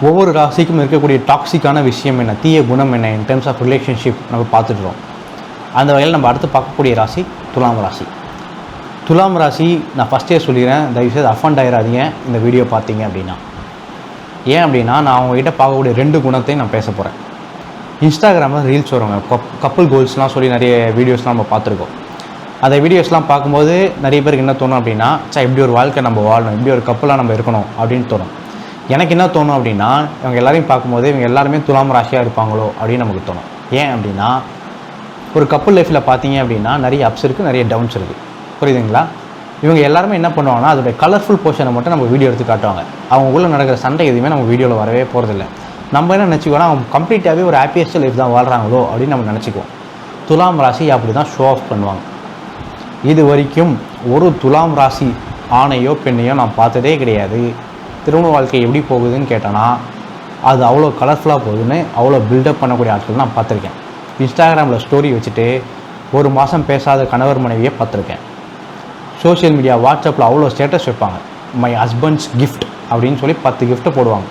ஒவ்வொரு ராசிக்கும் இருக்கக்கூடிய டாக்ஸிக்கான விஷயம் என்ன, தீய குணம் என்ன, இன் டர்ம்ஸ் ஆஃப் ரிலேஷன்ஷிப் நம்ம பார்த்துட்டுறோம். அந்த வகையில் நம்ம அடுத்து பார்க்கக்கூடிய ராசி துலாம் ராசி. துலாம் ராசி நான் ஃபஸ்ட்டே சொல்லிடுறேன், தயவுசெய்து அஃபண்ட் ஆயிடாதீங்க இந்த வீடியோ பார்த்தீங்க அப்படின்னா. ஏன் அப்படின்னா நான் அவங்ககிட்ட பார்க்கக்கூடிய 2 குணத்தையும் நான் பேச போகிறேன். இன்ஸ்டாகிராமில் ரீல்ஸ் வருவாங்க, கப்புள் கோல்ஸ்லாம் சொல்லி நிறைய வீடியோஸ்லாம் நம்ம பார்த்துருக்கோம். அந்த வீடியோஸ்லாம் பார்க்கும்போது நிறைய பேருக்கு என்ன தோணும் அப்படின்னா, இப்படி ஒரு வாழ்க்கை நம்ம வாழணும், இப்படி ஒரு கப்புளாக நம்ம இருக்கணும் அப்படின்னு தோணும். எனக்கு என்ன தோணும் அப்படின்னா, இவங்க எல்லாரையும் பார்க்கும்போது இவங்க எல்லாருமே துலாம் ராசியாக இருப்பாங்களோ அப்படின்னு நமக்கு தோணும். ஏன் அப்படின்னா ஒரு கப்புள் லைஃப்பில் பார்த்தீங்க அப்படின்னா நிறைய அப்ஸ் இருக்குது, நிறைய டவுன்ஸ் இருக்குது, புரியுதுங்களா? இவங்க எல்லாருமே என்ன பண்ணுவாங்கன்னா அதோடைய கலர்ஃபுல் போர்ஷனை மட்டும் நம்ம வீடியோ எடுத்து காட்டுவாங்க. அவங்களுக்குள்ள நடக்கிற சண்டை எதுவுமே நம்ம வீடியோவில் வரவே போகிறதில்ல. நம்ம என்ன நினச்சிக்கோன்னா அவங்க கம்ப்ளீட்டாகவே ஒரு ஹாப்பியஸ்ட் லைஃப் தான் வாழ்கிறாங்களோ அப்படின்னு நம்ம நினச்சிக்குவோம். துலாம் ராசி அப்படி தான் ஷோ ஆஃப் பண்ணுவாங்க. இது வரைக்கும் ஒரு துலாம் ராசி ஆணையோ பெண்ணையோ நான் பார்த்ததே கிடையாது. திருமண வாழ்க்கை எப்படி போகுதுன்னு கேட்டோன்னா அது அவ்வளோ கலர்ஃபுல்லாக போகுதுன்னு அவ்வளோ பில்டப் பண்ணக்கூடிய ஆட்கள் நான் பார்த்துருக்கேன். இன்ஸ்டாகிராமில் ஸ்டோரி வச்சுட்டு ஒரு மாதம் பேசாத கணவர் மனைவியை பார்த்துருக்கேன். சோஷியல் மீடியா வாட்ஸ்அப்பில் அவ்வளோ ஸ்டேட்டஸ் வைப்பாங்க, மை ஹஸ்பண்ட்ஸ் கிஃப்ட் அப்படின்னு சொல்லி 10 கிஃப்ட்டு போடுவாங்க.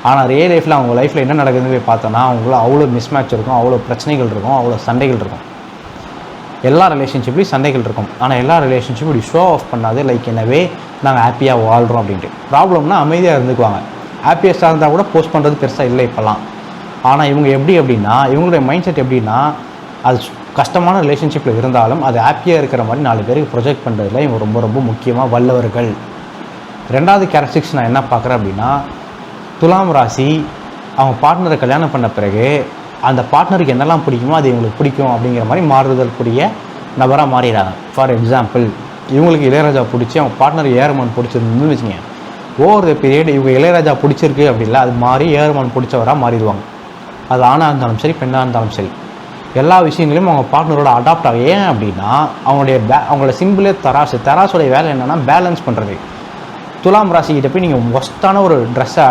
ஆனால் ரியல் லைஃப்பில் அவங்க லைஃப்பில் என்ன நடக்குதுன்னு போய் பார்த்தோன்னா அவங்கள அவ்வளோ மிஸ்மேட்ச் இருக்கும், அவ்வளோ பிரச்சனைகள் இருக்கும், அவ்வளோ சண்டைகள் இருக்கும். எல்லா ரிலேஷன்ஷிப்லேயும் சண்டைகள் இருக்கும். ஆனால் எல்லா ரிலேஷன்ஷிப்பும் இப்படி ஷோ ஆஃப் பண்ணாது, லைக் என்னவே நாங்கள் ஹாப்பியாக வாழ்கிறோம் அப்படின்ட்டு. ப்ராப்ளம்னா அமைதியாக இருந்துக்குவாங்க. ஹாப்பியஸ்ட்டாக இருந்தால் கூட போஸ்ட் பண்ணுறது பெருசாக இல்லை இப்போல்லாம். ஆனால் இவங்க எப்படி அப்படின்னா இவங்களுடைய மைண்ட் செட் எப்படின்னா, அது கஷ்டமான ரிலேஷன்ஷிப்பில் இருந்தாலும் அது ஹாப்பியாக இருக்கிற மாதிரி 4 பேருக்கு ப்ரொஜெக்ட் பண்ணுறதுல இவங்க ரொம்ப ரொம்ப முக்கியமாக வல்லவர்கள். 2வது கேரக்டரிஸ்டிக்ஸ் நான் என்ன பார்க்குறேன் அப்படின்னா, துலாம் ராசி அவங்க பார்ட்னரை கல்யாணம் பண்ண பிறகு அந்த பார்ட்னருக்கு என்னெல்லாம் பிடிக்குமோ அது இவங்களுக்கு பிடிக்கும் அப்படிங்கிற மாதிரி மாறுதல்கூடிய நபராக மாறிடுறாங்க. ஃபார் எக்ஸாம்பிள், இவங்களுக்கு இளையராஜா பிடிச்சி அவங்க பார்ட்னர் ஏஆர்மான் பிடிச்சிருந்துன்னு வச்சுங்க, ஓவர் த பீரியட் இவங்க இளையராஜா பிடிச்சிருக்கு அப்படின்னா அது மாறி ஏஆர்மான் பிடிச்சவராக மாறிடுவாங்க. அது ஆணாக இருந்தாலும் சரி பெண்ணாக இருந்தாலும் சரி, எல்லா விஷயங்களையும் அவங்க பார்ட்னரோட அடாப்ட் ஆகும். ஏன் அப்படின்னா அவங்களோட சிம்பிளே தராசோடைய வேலை என்னென்னா பேலன்ஸ் பண்ணுறது. துலாம் ராசிக்கிட்ட போய் நீங்கள் ஒஸ்ட்டான ஒரு ட்ரெஸ்ஸை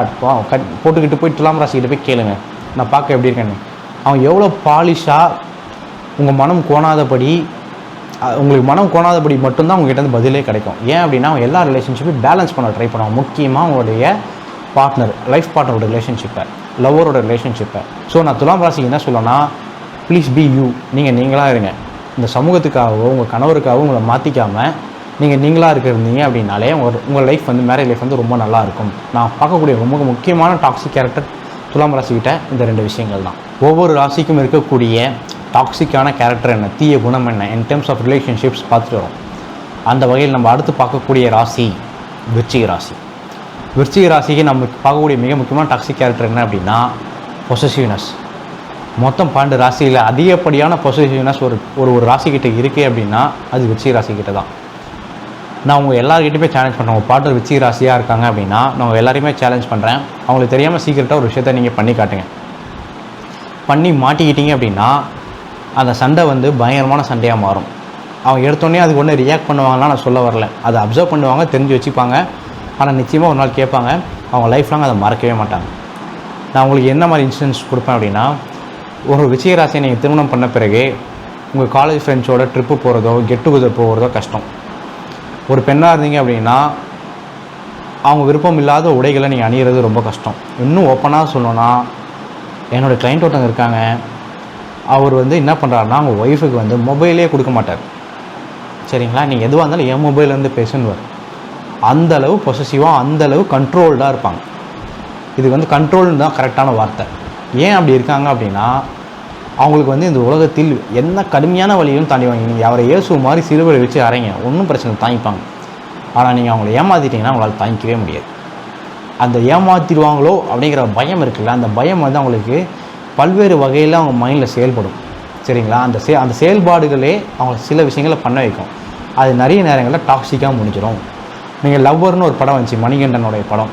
போட்டுக்கிட்டு போய் துலாம் ராசிக்கிட்ட போய் கேளுங்க, நான் பார்க்க எப்படி இருக்கேன்னு. அவங்க எவ்வளோ பாலிஷாக உங்களுக்கு மனம் கோணாதபடி மட்டும்தான் அவங்ககிட்ட வந்து பதிலே கிடைக்கும். ஏன் அப்படின்னா அவங்க எல்லா ரிலேஷன்ஷிப்பையும் பேலன்ஸ் பண்ண ட்ரை பண்ணுவாங்க. முக்கியமாக அவங்களுடைய லைஃப் பார்ட்னரோட ரிலேஷன்ஷிப்பை, லவ்வரோட ரிலேஷன்ஷிப்பை. ஸோ நான் துலாம் ராசிக்கு என்ன சொல்லணும்னா, ப்ளீஸ் பி யூ, நீங்களாக இருங்க. இந்த சமூகத்துக்காகவோ உங்கள் கணவருக்காகவோ உங்களை மாற்றிக்காமல் நீங்களாக இருக்கிறீங்க அப்படின்னாலே உங்கள் லைஃப் வந்து மேரேஜ் லைஃப் வந்து ரொம்ப நல்லாயிருக்கும். நான் பார்க்கக்கூடிய ரொம்ப முக்கியமான டாக்ஸிக் கேரக்டர் துலாம் ராசிக்கிட்ட இந்த 2 விஷயங்கள் தான். ஒவ்வொரு ராசிக்கும் இருக்கக்கூடிய டாக்ஸிக்கான கேரக்டர் என்ன, தீய குணம் என்ன, இன் டர்ம்ஸ் ஆஃப் ரிலேஷன்ஷிப்ஸ் பார்த்துட்டு வரோம். அந்த வகையில் நம்ம அடுத்து பார்க்கக்கூடிய ராசி விருச்சிக ராசி. விருச்சிக ராசிக்கு நம்ம பார்க்கக்கூடிய மிக முக்கியமான டாக்ஸிக் கேரக்டர் என்ன அப்படின்னா பொசசிவ்னஸ். மொத்தம் 12 ராசியில் அதிகப்படியான பொசசிவ்னஸ் ஒரு ராசிக்கிட்ட இருக்குது அப்படின்னா அது விருச்சிக ராசிக்கிட்ட தான். நான் உங்கள் எல்லாருக்கிட்டையுமே சேலஞ்ச் பண்ணுறேன். உங்கள் பார்ட்னர் விருச்சிக ராசியாக இருக்காங்க அப்படின்னா நான் எல்லாரையுமே சேலஞ்ச் பண்ணுறேன், அவங்களுக்கு தெரியாமல் சீக்கிரட்டாக ஒரு விஷயத்தை நீங்கள் பண்ணி காட்டுங்க. பண்ணி மாட்டிக்கிட்டீங்க அப்படின்னா அந்த சண்டை வந்து பயங்கரமான சண்டையாக மாறும். அவங்க எடுத்தோடனே அதுக்கு ஒன்று ரியாக்ட் பண்ணுவாங்கலாம் நான் சொல்ல வரல, அதை அப்சர்வ் பண்ணுவாங்க, தெரிஞ்சு வச்சுப்பாங்க. ஆனால் நிச்சயமாக ஒரு நாள் கேட்பாங்க, அவங்க லைஃப் லாங் அதை மறக்கவே மாட்டாங்க. நான் உங்களுக்கு என்ன மாதிரி இன்சிடென்ட்ஸ் கொடுப்பேன் அப்படின்னா, ஒரு விருச்சிக ராசியை நீங்கள் திருமணம் பண்ண பிறகு உங்கள் காலேஜ் ஃப்ரெண்ட்ஸோட ட்ரிப்பு போகிறதோ கெட் டுகெதர் போகிறதோ கஷ்டம். ஒரு பெண்ணாக இருந்தீங்க அப்படின்னா அவங்க விருப்பம் இல்லாத உடைகளை நீங்கள் அணிகிறது ரொம்ப கஷ்டம். இன்னும் ஓப்பனாக சொல்லணும்னா, என்னோடய கிளைண்ட் ஒருத்தவங்க இருக்காங்க, அவர் வந்து என்ன பண்ணுறாருன்னா அவங்க ஒய்ஃபுக்கு வந்து மொபைலே கொடுக்க மாட்டார். சரிங்களா, நீங்கள் எதுவாக இருந்தாலும் என் மொபைல்லேருந்து பேசுன்னு அந்தளவு பொசசிவாக அந்தளவு கண்ட்ரோல்டாக இருப்பாங்க. இது வந்து கண்ட்ரோல்னு தான் கரெக்டான வார்த்தை. ஏன் அப்படி இருக்காங்க அப்படின்னா அவங்களுக்கு வந்து இந்த உலகத்தில் என்ன கடுமையான வழியும் தாண்டி வாங்க. நீங்கள் அவரை இயேசு மாதிரி சிறுவரை வச்சு அறைங்க, ஒன்றும் பிரச்சனை தாங்கிப்பாங்க. ஆனால் நீங்கள் அவங்கள ஏமாற்றிட்டிங்கன்னா அவங்களால் தாங்கிக்கவே முடியாது. அந்த ஏமாற்றிடுவாங்களோ அப்படிங்கிற பயம் இருக்குல்ல, அந்த பயம் வந்து அவங்களுக்கு பல்வேறு வகையில் அவங்க மைண்டில் செயல்படும். சரிங்களா, அந்த செயல்பாடுகளே அவங்க சில விஷயங்களை பண்ண வைக்கும். அது நிறைய நேரங்களில் டாக்ஸிக்காக முடிஞ்சிடும். நீங்கள் லவ்வர்னு ஒரு படம் வந்துச்சு, மணிகண்டனுடைய படம்.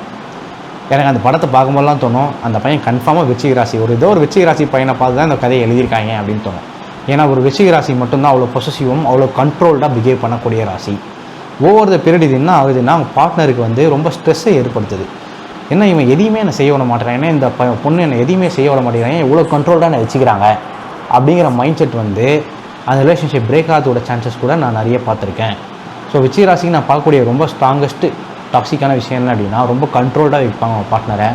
எனக்கு அந்த படத்தை பார்க்கும்போதெல்லாம் தோணும், அந்த பையன் கன்ஃபார்மாக விருச்சிக ராசி, ஏதோ ஒரு விருச்சிக ராசி பையனை பார்த்து தான் இந்த கதையை எழுதியிருக்காங்க அப்படின்னு தோணும். ஏன்னா ஒரு விருச்சிக ராசி மட்டும்தான் அவ்வளோ பொசசிவும் அவ்வளோ கண்ட்ரோல்டாக பிஹேவ் பண்ணக்கூடிய ராசி. ஒவ்வொரு பீரியட் இது என்ன ஆகுதுன்னா அவங்க பார்ட்னருக்கு வந்து ரொம்ப ஸ்ட்ரெஸ்ஸை ஏற்படுத்துது. என்ன இவன் எதையுமே என்னை செய்ய விட மாட்டேறான், ஏன்னா இந்த பொண்ணு என்னை எதையுமே செய்ய விட மாட்டேங்கிறாங்க, இவ்வளோ கண்ட்ரோல்டாக என்னை வச்சுக்கிறாங்க அப்படிங்கிற மைண்ட் செட் வந்து அந்த ரிலேஷன்ஷிப் பிரேக் ஆகிறதோட சான்சஸ் கூட நான் நிறைய பார்த்துருக்கேன். ஸோ விருச்சிக ராசிக்கு நான் பார்க்கக்கூடிய ரொம்ப ஸ்ட்ராங்கஸ்ட்டு டாக்ஸிக்கான விஷயம் என்ன அப்படின்னா ரொம்ப கண்ட்ரோல்டாக வைப்பாங்க அவங்க பார்ட்னரை.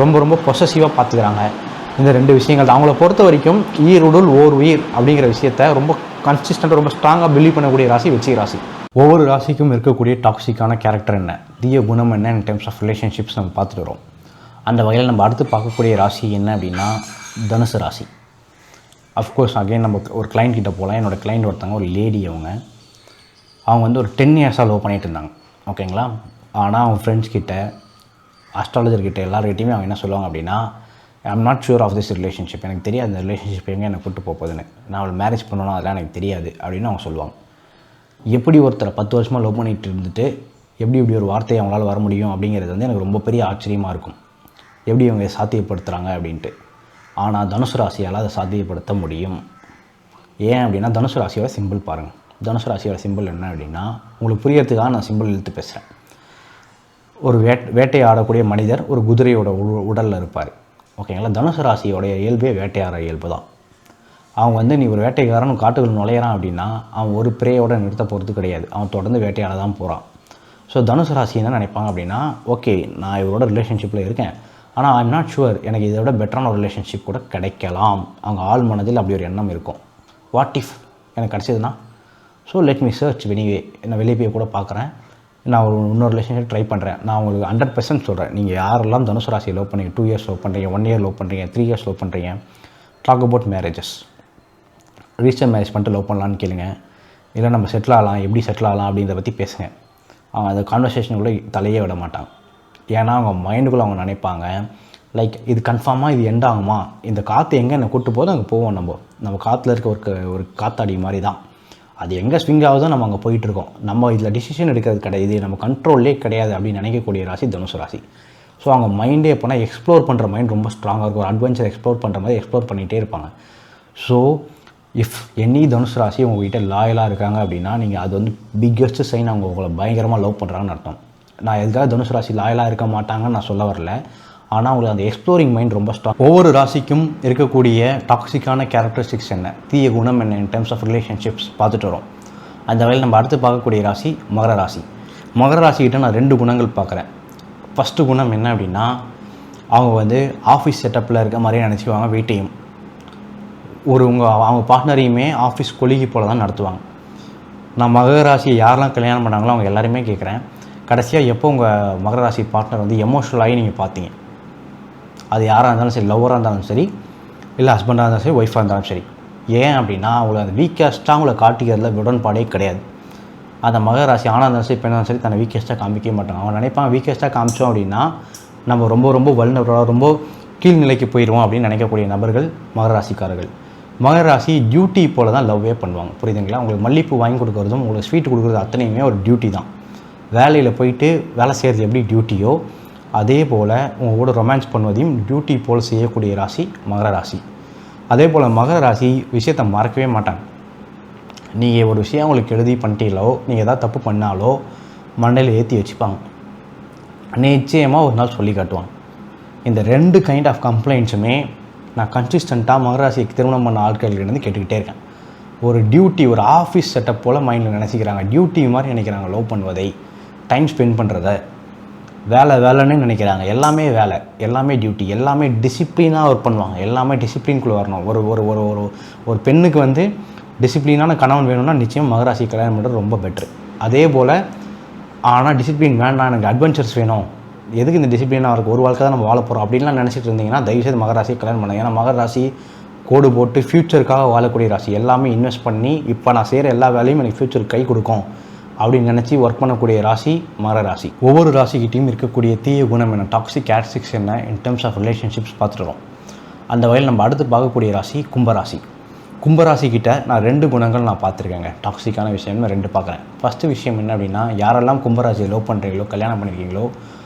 ரொம்ப ரொம்ப பொசசிவாக பார்த்துக்கிறாங்க. இந்த 2 விஷயங்கள் தான் அவங்கள பொறுத்த வரைக்கும் ஈருடல் ஓர் உயிர் அப்படிங்கிற விஷயத்த ரொம்ப கன்சிஸ்டண்ட்டாக ரொம்ப ஸ்ட்ராங்காக பிலீவ் பண்ணக்கூடிய ராசி விருச்சிக ராசி. ஒவ்வொரு ராசிக்கும் இருக்கக்கூடிய டாக்ஸிக்கான கேரக்டர் என்ன, தீய குணம் என்ன இன் டெர்ம்ஸ் ஆஃப் ரிலேஷன்ஷிப்ஸ் நம்ம பார்த்துட்டு வரோம். அந்த வகையில் நம்ம அடுத்து பார்க்கக்கூடிய ராசி என்ன அப்படின்னா தனுசு ராசி. அஃப்கோர்ஸ் அகைன் நம்ம ஒரு கிளைண்ட் கிட்ட போகலாம். என்னோடய கிளைண்ட் ஒருத்தவங்க ஒரு லேடி, அவங்க வந்து ஒரு 10 இயர்ஸாக லவ் பண்ணிகிட்டு இருந்தாங்க. ஓகேங்களா. ஆனால் அவங்க ஃப்ரெண்ட்ஸ் கிட்ட, அஸ்ட்ராலஜர்கிட்ட எல்லாருக்கிட்டையுமே அவங்க என்ன சொல்லுவாங்க அப்படின்னா, I'm not sure of this relationship, எனக்கு தெரியாது அந்த ரிலேஷன்ஷிப் எங்கே என்னை கூட்டு போகுதுன்னு, நான் அவளை மேரேஜ் பண்ணணும் அதெல்லாம் எனக்கு தெரியாது அப்படின்னு அவங்க சொல்லுவாங்க. எப்படி ஒருத்தரை 10 வருஷமாக லவ் பண்ணிகிட்டு இருந்துட்டு எப்படி இப்படி ஒரு வார்த்தையை அவங்களால வர முடியும் அப்படிங்கிறது வந்து எனக்கு ரொம்ப பெரிய ஆச்சரியமாக இருக்கும். எப்படி அவங்க சாத்தியப்படுத்துகிறாங்க அப்படின்ட்டு. ஆனால் தனுசு ராசியால் அதை சாத்தியப்படுத்த முடியும். ஏன் அப்படின்னா தனுசு ராசியோட சிம்பிள் பாருங்கள். தனுசு ராசியோட சிம்பிள் என்ன அப்படின்னா, உங்களுக்கு புரியறதுக்காக நான் சிம்பிள் இழுத்து பேசுகிறேன். ஒரு வேட்டையாடக்கூடிய மனிதர் ஒரு குதிரையோட உடலில் இருப்பார். ஓகேங்களா. தனுசு ராசியோடைய இயல்பே வேட்டையாடுற இயல்பு தான். அவங்க வந்து நீ ஒரு வேட்டைக்காரன் காட்டுக்குள் நுழையிறான் அப்படின்னா அவன் ஒரு பிரேயோட நிறுத்த போகிறது கிடையாது, அவன் தொடர்ந்து வேட்டையாட தான் போகிறான். ஸோ தனுசு ராசி என்ன நினைப்பாங்க அப்படின்னா, ஓகே நான் இவரோட ரிலேஷன்ஷிப்பில் இருக்கேன், ஆனால் ஐம் நாட் ஷுவர், எனக்கு இதை விட பெட்டரான ஒரு ரிலேஷன்ஷிப் கூட கிடைக்கலாம். அவங்க ஆள் மனதில் அப்படி ஒரு எண்ணம் இருக்கும். வாட் இஃப் எனக்கு கிடச்சதுன்னா, ஸோ லெட் மீ சர்ச் வெனிவே, நான் வெளியே போய் கூட பார்க்குறேன், நான் ஒரு இன்னொரு ரிலேஷன்ஷிப் ட்ரை பண்ணுறேன். நான் உங்களுக்கு 100% சொல்கிறேன், நீங்கள் யாரெல்லாம் தனுசு ராசியை லவ் பண்ணுறீங்க, 2 இயர்ஸ் லவ் பண்ணுறீங்க, 1 இயர் லவ் பண்ணுறீங்க, 3 இயர்ஸ் லவ் பண்ணுறீங்க, talk about marriages. Register marriage பண்ணிட்டு லவ் பண்ணலான்னு கேளுங்க, இல்லை நம்ம செட்டில் ஆகலாம், எப்படி செட்டில் ஆகலாம் அப்படின்றத பற்றி பேசுங்க. அவங்க அந்த கான்வர்சேஷனுக்குள்ளே தலையே விட மாட்டாங்க. ஏன்னா அவங்க மைண்டுக்குள்ளே அவங்க நினைப்பாங்க, லைக் இது கன்ஃபார்மாக இது எண்ட் ஆகுமா, இந்த காற்று எங்கே என்னை கூட்டு போதும் அங்கே போவோம். நம்ம காற்றுல இருக்க ஒரு காத்தாடி மாதிரி தான், அது எங்கே ஸ்விங் ஆகுதோ நம்ம அங்கே போயிட்டுருக்கோம். நம்ம இதில் டிசிஷன் எடுக்கிறது கிடையாது, இது நம்ம கண்ட்ரோல்லே கிடையாது அப்படின்னு நினைக்கக்கூடிய ராசி தனுசு ராசி. ஸோ அவங்க மைண்டே எப்போனா எக்ஸ்ப்ளோர் பண்ணுற மைண்ட் ரொம்ப ஸ்ட்ராங்காக இருக்கும். ஒரு அட்வென்ச்சர் எக்ஸ்ப்ளோர் பண்ணுற மாதிரி எக்ஸ்ப்ளோர் பண்ணிகிட்டே இருப்பாங்க. ஸோ இஃப் எனி தனுசு ராசி உங்கள்கிட்ட லாயலாக இருக்காங்க அப்படின்னா நீங்கள் அது வந்து பிக்கஸ்ட் சைன் அவங்க உங்களை பயங்கரமாக லவ் பண்ணுறாங்கன்னு அர்த்தம். நான் எதுக்காக தனுசு ராசி லாயலாக இருக்க மாட்டாங்கன்னு நான் சொல்ல வரல, ஆனால் உங்களுக்கு அந்த எக்ஸ்ப்ளோரிங் மைண்ட் ரொம்ப ஸ்ட்ராங். ஒவ்வொரு ராசிக்கும் இருக்கக்கூடிய டாக்ஸிக்கான கேரக்டரிஸ்டிக்ஸ் என்ன, தீய குணம் என்ன இன் டெர்ம்ஸ் ஆஃப் ரிலேஷன்ஷிப்ஸ் பார்த்துட்டு வரோம். அந்த வகையில் நம்ம அடுத்து பார்க்கக்கூடிய ராசி மகர ராசி. மகர ராசிக்கிட்ட நான் 2 குணங்கள் பார்க்குறேன். ஃபஸ்ட்டு குணம் என்ன அப்படின்னா, அவங்க வந்து ஆஃபீஸ் செட்டப்பில் இருக்க மாதிரியே நினச்சிக்குவாங்க. வீட்டையும் அவங்க பார்ட்னரையுமே ஆஃபீஸ் கொலிகி போல தான் நடத்துவாங்க. நான் மகர ராசியை யாரெல்லாம் கல்யாணம் பண்ணாங்களோ அவங்க எல்லாருமே கேட்குறேன், கடைசியாக எப்போ உங்கள் மகர ராசி பார்ட்னர் வந்து எமோஷ்னலாகி நீங்கள் பார்த்தீங்க? அது யாராக இருந்தாலும் சரி, லவ்வராக இருந்தாலும் சரி, இல்லை ஹஸ்பண்டாக இருந்தாலும் சரி, ஒய்ஃபாக இருந்தாலும் சரி. ஏன் அப்படின்னா அவங்கள அந்த வீக்கஸ்ட்டாக அவங்கள காட்டிக்கிறதுல உடன்பாடே கிடையாது. அந்த மகர ராசி ஆணாக இருந்தாலும் சரி, பெண்ணாக சரி, தன்னை வீக்கஸ்ட்டாக காமிக்கவே மாட்டாங்க. அவங்க நினைப்பாங்க வீக்கஸ்ட்டாக காமிச்சோம் அப்படின்னா நம்ம ரொம்ப ரொம்ப வல்னரபிளாக ரொம்ப கீழ்நிலைக்கு போயிடுவோம் அப்படின்னு நினைக்கக்கூடிய நபர்கள் மகர ராசிக்காரர்கள். மகர ராசி டியூட்டி போல தான் லவ்வே பண்ணுவாங்க. புரியுதுங்களா. உங்களுக்கு மல்லிப்பூ வாங்கி கொடுக்குறதும் உங்களுக்கு ஸ்வீட் கொடுக்குறது அத்தனையுமே ஒரு டியூட்டி தான். வேலையில் போயிட்டு வேலை செய்கிறது எப்படி டியூட்டியோ அதே போல் உங்கள் கூட ரொமான்ஸ் பண்ணுவதையும் டியூட்டி போல் செய்யக்கூடிய ராசி மகர ராசி. அதே போல் மகர ராசி விஷயத்தை மறக்கவே மாட்டாங்க. நீங்கள் ஒரு விஷயம் உங்களுக்கு எழுதி பண்ணிட்டீங்களோ, நீங்கள் எதாவது தப்பு பண்ணாலோ மண்டையில் ஏற்றி வச்சுப்பாங்க. நிச்சயமாக ஒரு நாள் சொல்லி காட்டுவாங்க. இந்த 2 கைண்ட் ஆஃப் கம்ப்ளைண்ட்ஸுமே நான் கன்சிஸ்டண்ட்டாக மகர ராசிக்கு திருமணம் பண்ண ஆட்கள்கிட்டேருந்து கேட்டுக்கிட்டே இருக்கேன். ஒரு டியூட்டி, ஒரு ஆஃபீஸ் செட்டப் போல் மைண்டில் நினச்சிக்கிறாங்க. டியூட்டி மாதிரி நினைக்கிறாங்க லவ் பண்ணுவதை, டைம் ஸ்பெண்ட் பண்ணுறத, வேலைன்னு நினைக்கிறாங்க. எல்லாமே வேலை, எல்லாமே டியூட்டி, எல்லாமே டிசிப்ளினாக ஒர்க் பண்ணுவாங்க. எல்லாமே டிசிப்ளின்குள்ளே வரணும். ஒரு ஒரு ஒரு ஒரு ஒரு பெண்ணுக்கு வந்து டிசிப்ளினான கணவன் வேணும்னா நிச்சயம் மகர ராசி கல்யாணம் பண்ணுறது ரொம்ப பெட்ரு. அதே போல் ஆனால் டிசிப்ளின் வேண்டாம், எனக்கு அட்வென்ச்சர்ஸ் வேணும், எதுக்கு இந்த டிசிப்ளினாக இருக்குது, ஒரு வாழ்க்கை தான் நம்ம வாழ போகிறோம் அப்படின்லாம் நினச்சிட்டு இருந்தீங்கன்னா தயவுசெய்து மகர ராசியை கல்யாணம் பண்ணுங்க. ஏன்னா மகர ராசி கோடு போட்டு ஃப்யூச்சருக்காக வாழக்கூடிய ராசி. எல்லாமே இன்வெஸ்ட் பண்ணி இப்போ நான் செய்கிற எல்லா வேலையும் எனக்கு ஃப்யூச்சருக்கு கை கொடுக்கும் அப்படின்னு நினச்சி ஒர்க் பண்ணக்கூடிய ராசி மகர ராசி. ஒவ்வொரு ராசிக்கிட்டையும் இருக்கக்கூடிய தீய குணம் என்ன, டாக்ஸிக் கேரக்டரிஸ்டிக்ஸ் என்ன இன் டெர்ம்ஸ் ஆஃப் ரிலேஷன்ஷிப்ஸ் பார்த்துட்டுறோம். அந்த வகையில் நம்ம அடுத்து பார்க்கக்கூடிய ராசி கும்பராசி. கும்பராசிக்கிட்ட நான் 2 குணங்கள் நான் பார்த்துருக்கேங்க. டாக்ஸிக்கான விஷயம்னு 2 பார்க்குறேன். ஃபஸ்ட்டு விஷயம் என்ன அப்படின்னா, யாரெல்லாம் கும்பராசியை லவ் பண்ணுறீங்களோ, கல்யாணம் பண்ணியிருக்கீங்களோ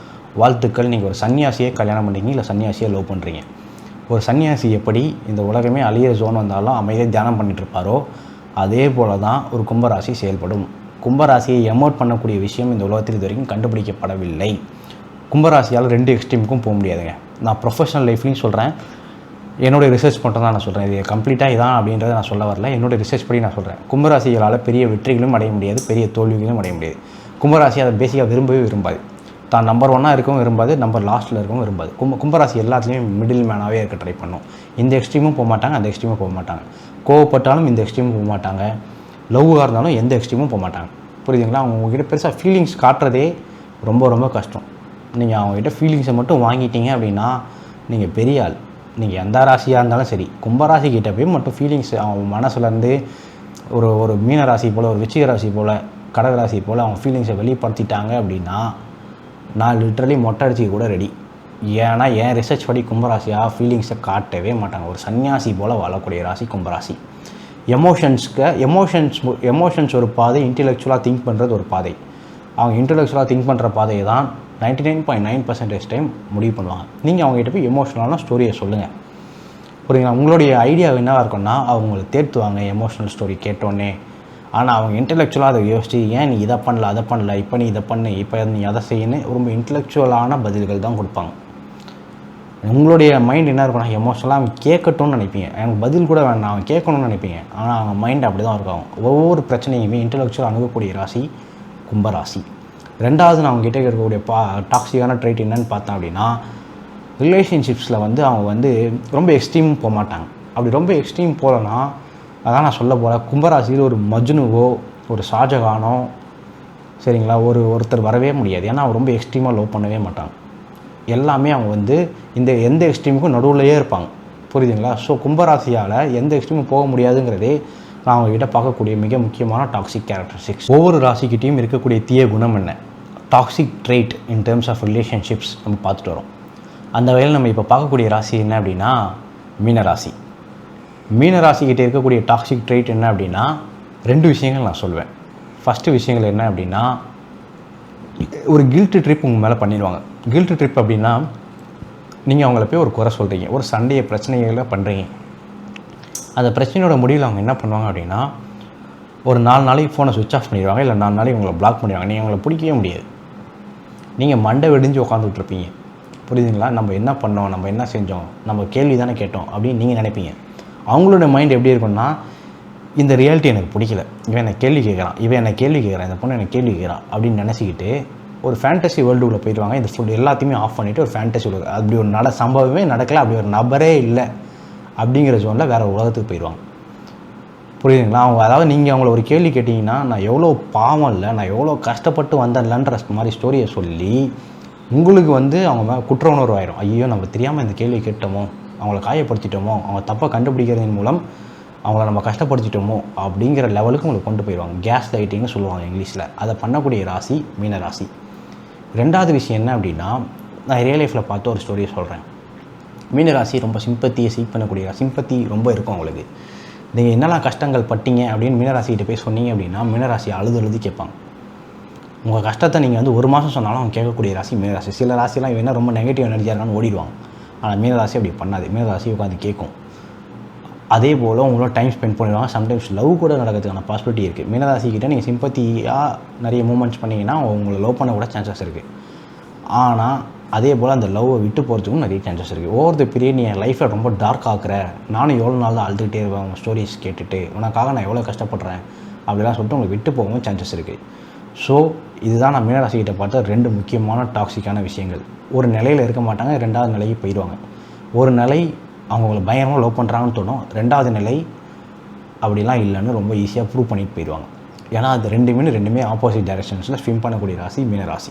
வாழ்த்துக்கள். நீங்கள் ஒரு சன்னியாசியை கல்யாணம் பண்ணுறீங்க, இல்லை சன்னியாசியை லவ் பண்ணுறீங்க. ஒரு சன்னியாசி எப்படி இந்த உலகமே அழியிற ஜோன் வந்தாலும் அமைதியாக தியானம் பண்ணிகிட்டு இருப்பாரோ அதே போல தான் ஒரு கும்பராசி செயல்படும். கும்பராசியை எமோட் பண்ணக்கூடிய விஷயம் இந்த உலகத்தில் இது வரைக்கும் கண்டுபிடிக்கப்படவில்லை. கும்பராசியால் 2 எக்ஸ்ட்ரீமுக்கும் போக முடியாதுங்க. நான் ப்ரொஃபஷனல் லைஃப்லையும் சொல்கிறேன், என்னுடைய ரிசர்ச் மட்டும் தான் நான் சொல்கிறேன். இது கம்ப்ளீட்டாக இதான் அப்படின்றத நான் சொல்ல வரல, என்னுடைய ரிசர்ச் படி நான் சொல்கிறேன். கும்பராசிகளால் பெரிய வெற்றிகளும் அடைய முடியாது, பெரிய தோல்விகளும் அடைய முடியாது. கும்பராசி அதை பேசிக்காக விரும்பவே விரும்பாது. தான் நம்பர் 1 இருக்கவும் விரும்பாது, நம்பர் லாஸ்ட்டில் இருக்கவும் விரும்பாது. கும்பராசி எல்லாத்துலேயும் மிடில் மேனாகவே இருக்க ட்ரை பண்ணும். இந்த எக்ஸ்ட்ரீமும் போக மாட்டாங்க, அந்த எக்ஸ்ட்ரீமும் போக மாட்டாங்க. கோவப்பட்டாலும் இந்த எக்ஸ்ட்ரீமும் போக மாட்டாங்க, லவ்வாக இருந்தாலும் எந்த எக்ஸ்ட்ரீமும் போக மாட்டாங்க. புரியுதுங்களா? அவங்க உங்ககிட்ட பெருசாக ஃபீலிங்ஸ் காட்டுறதே ரொம்ப ரொம்ப கஷ்டம். நீங்கள் அவங்ககிட்ட ஃபீலிங்ஸை மட்டும் வாங்கிட்டீங்க அப்படின்னா நீங்கள் பெரிய ஆள். நீங்கள் எந்த ராசியாக இருந்தாலும் சரி, கும்பராசிக்கிட்ட போய் மட்டும் ஃபீலிங்ஸ் அவங்க மனசுலேருந்து ஒரு மீன ராசி போல், ஒரு விச்சிக ராசி போல், கடகராசி போல் அவங்க ஃபீலிங்ஸை வெளிப்படுத்திட்டாங்க அப்படின்னா நான் லிட்ரலி மொட்டை அடிச்சு கூட ரெடி. ஏன்னா என் ரிசர்ச் படி கும்பராசியாக ஃபீலிங்ஸை காட்டவே மாட்டாங்க. ஒரு சன்னியாசி போல் வாழக்கூடிய ராசி கும்பராசி. எமோஷன்ஸ் ஒரு பாதை, இன்டெலெக்சுவலாக திங்க் பண்ணுறது ஒரு பாதை. அவங்க இன்டெலெக்சுவலாக திங்க் பண்ணுற பாதையை தான் 99.9% டைம் முடிவு பண்ணுவாங்க. நீங்கள் அவங்ககிட்ட போய் எமோஷனலான ஸ்டோரியை சொல்லுங்கள். புரியுங்களா? உங்களுடைய ஐடியா என்னவாக இருக்குன்னா அவங்களை தேர்த்துவாங்க எமோஷனல் ஸ்டோரி கேட்டோன்னே. ஆனால் அவங்க இன்டெலெக்சுவலாக அதை யோசிச்சு ஏன் நீ இதை பண்ணல, அதை பண்ணல, இப்போ நீ இதை பண்ணு, இப்போ நீ அதை செய்யணும், ரொம்ப இன்டெலெக்சுவலான பதில்கள் தான் கொடுப்பாங்க. உங்களுடைய மைண்ட் என்ன இருக்குன்னா எமோஷனலாக அவன் கேட்கட்டும்னு நினைப்பீங்க, எனக்கு பதில் கூட வேண்டாம் அவன் கேட்கணும்னு நினைப்பீங்க. ஆனால் அவங்க மைண்ட் அப்படி தான் இருக்கும். ஒவ்வொரு பிரச்சனையுமே இன்டெலெக்சுவல் அணுகக்கூடிய ராசி கும்பராசி. ரெண்டாவது நான் அவங்ககிட்ட இருக்கக்கூடிய டாக்ஸிக்கான ட்ரைட் என்னன்னு பார்த்தேன் அப்படின்னா, ரிலேஷன்ஷிப்ஸில் அவங்க ரொம்ப எக்ஸ்ட்ரீம் போக மாட்டாங்க. அப்படி ரொம்ப எக்ஸ்ட்ரீம் போகலன்னா அதான் நான் சொல்ல போகிறேன், கும்பராசியில் ஒரு மஜ்னுவோ ஒரு ஷாஜகானோ சரிங்களா ஒருத்தர் வரவே முடியாது. ஏன்னா அவங்க ரொம்ப எக்ஸ்ட்ரீமாக லவ் பண்ணவே மாட்டாங்க. எல்லாமே அவங்க இந்த எந்த எக்ஸ்ட்ரீமுக்கும் நடுவுலையே இருப்பாங்க. புரியுதுங்களா? ஸோ கும்பராசியால் எந்த எக்ஸ்ட்ரீமும் போக முடியாதுங்கிறதே நான் அவங்ககிட்ட பார்க்கக்கூடிய மிக முக்கியமான டாக்ஸிக் கேரக்டரிஸ்டிக்ஸ். ஒவ்வொரு ராசிக்கிட்டையும் இருக்கக்கூடிய தீய குணம் என்ன, toxic trait in terms of relationships நம்ம பார்த்துட்டு வரோம். அந்த வகையில் நம்ம இப்போ பார்க்கக்கூடிய ராசி என்ன அப்படின்னா மீனராசி. மீனராசிக்கிட்ட இருக்கக்கூடிய டாக்ஸிக் ட்ரைட் என்ன அப்படின்னா 2 விஷயங்கள் நான் சொல்வேன். ஃபஸ்ட்டு விஷயங்கள் என்ன அப்படின்னா, ஒரு கில்ட்டு ட்ரிப் உங்கள் மேலே பண்ணிடுவாங்க. கில்ட்டு ட்ரிப் அப்படின்னா நீங்கள் அவங்கள போய் ஒரு குறை சொல்கிறீங்க, ஒரு சண்டையை பிரச்சனைகளை பண்ணுறீங்க. அந்த பிரச்சனையோட முடிவில் அவங்க என்ன பண்ணுவாங்க அப்படின்னா ஒரு 4 நாளைக்கு ஃபோனை சுவிட்ச் ஆஃப் பண்ணிடுவாங்க, இல்லை 4 நாளைக்கு உங்களை பிளாக் பண்ணிடுவாங்க. நீங்கள் அவங்கள பிடிக்கவே முடியாது. நீங்கள் மண்டை வெடிஞ்சு உட்காந்துட்ருப்பீங்க. புரியுதுங்களா? நம்ம என்ன பண்ணோம், நம்ம என்ன செஞ்சோம், நம்ம கேள்வி தானே கேட்டோம் அப்படின்னு நீங்கள் நினைப்பீங்க. அவங்களோட மைண்ட் எப்படி இருக்குன்னா, இந்த ரியாலிட்டி எனக்கு பிடிக்கல, இவன் என்னை கேள்வி கேட்குறான், இந்த பொண்ணு எனக்கு கேள்வி கேட்குறான் அப்படின்னு நினச்சிக்கிட்டு ஒரு ஃபேண்டசி வேர்ல்டுக்குள்ளே போயிடுவாங்க. இந்த ஃபுட் எல்லாத்தையுமே ஆஃப் பண்ணிவிட்டு ஒரு ஃபேண்டசி வேர்ல்டு, அப்படி ஒரு சம்பவமே நடக்கலை, அப்படி ஒரு நபரே இல்லை அப்படிங்கிற ஜோனில் வேறு உலகத்துக்கு போயிடுவாங்க. புரியுதுங்களா? அதாவது நீங்கள் அவங்கள ஒரு கேள்வி கேட்டிங்கன்னா நான் எவ்வளோ பாவம் இல்லை, நான் எவ்வளோ கஷ்டப்பட்டு வந்தேன்லன்ற மாதிரி ஸ்டோரியை சொல்லி உங்களுக்கு அவங்க மேலே குற்ற உணர்வு ஆயிரும். ஐயோ நம்ம தெரியாமல் இந்த கேள்வி கேட்டோமோ, அவங்கள காயப்படுத்திட்டோமோ, அவங்க தப்பை கண்டுபிடிக்கிறதன் மூலம் அவங்கள நம்ம கஷ்டப்படுத்திட்டோமோ அப்படிங்கிற லெவலுக்கு உங்களுக்கு கொண்டு போயிடுவாங்க. கேஸ் லைட்டிங்னு சொல்லுவாங்க இங்கிலீஷில். அதை பண்ணக்கூடிய ராசி மீனராசி. ரெண்டாவது விஷயம் என்ன அப்படின்னா, நான் ரியல் லைஃப்பில் பார்த்து ஒரு ஸ்டோரியை சொல்கிறேன். மீனராசி ரொம்ப சிம்பத்தியை சீக் பண்ணக்கூடிய சிம்பத்தி ரொம்ப இருக்கும் அவங்களுக்கு. நீங்கள் என்னெல்லாம் கஷ்டங்கள் பட்டீங்க அப்படின்னு மீனராசிக்கிட்ட போய் சொன்னீங்க அப்படின்னா மீனராசி அழுது கேட்பாங்க. உங்கள் கஷ்டத்தை நீங்கள் 1 மாதம் சொன்னாலும் அவங்க கேட்கக்கூடிய ராசி மீனராசி. சில ராசிலாம் இவன் ரொம்ப நெகட்டிவ் எனர்ஜியாக இருக்கான்னு ஓடிடுவாங்க. ஆனால் மீனராசி அப்படி பண்ணாது. மீனராசி உட்காந்து கேட்கும். அதே போல் உங்களோட டைம் ஸ்பெண்ட் பண்ணிடுவாங்க. சம்டைம்ஸ் லவ் கூட நடக்கிறதுக்கான பாசிபிலிட்டி இருக்குது. மீனராசிக்கிட்ட நீங்கள் சிம்பத்தியாக நிறைய மூமெண்ட்ஸ் பண்ணிங்கன்னா உங்களை லவ் பண்ண கூட சான்சஸ் இருக்குது. ஆனால் அதே போல் அந்த லவ்வை விட்டு போகிறதுக்கும் நிறைய சான்சஸ் இருக்குது. ஓவர் த பீரியட் நீ என் லைஃப்பில் ரொம்ப டார்க் ஆக்குற, நானும் எவ்வளோ நாள் தான் அழுதுகிட்டே இருப்பேன் உங்கள் ஸ்டோரிஸ் கேட்டுட்டு, உனக்காக நான் எவ்வளோ கஷ்டப்படுறேன் அப்படிலாம் சொல்லிட்டு உங்களுக்கு விட்டு போகவும் சான்சஸ் இருக்குது. ஸோ இதுதான் நான் மீனராசிக்கிட்ட பார்த்த 2 முக்கியமான டாக்ஸிக்கான விஷயங்கள். ஒரு நிலையில் இருக்க மாட்டாங்க, 2வது நிலைக்கு போயிடுவாங்க. ஒரு நிலை அவங்கள பயங்கரமாக லவ் பண்ணுறாங்கன்னு தோணும், 2வது நிலை அப்படிலாம் இல்லைன்னு ரொம்ப ஈஸியாக ப்ரூவ் பண்ணிட்டு போயிடுவாங்க. ஏன்னா அது ரெண்டுமே ஆப்போசிட் டைரெக்ஷன்ஸில் ஸ்விம் பண்ணக்கூடிய ராசி மீனராசி.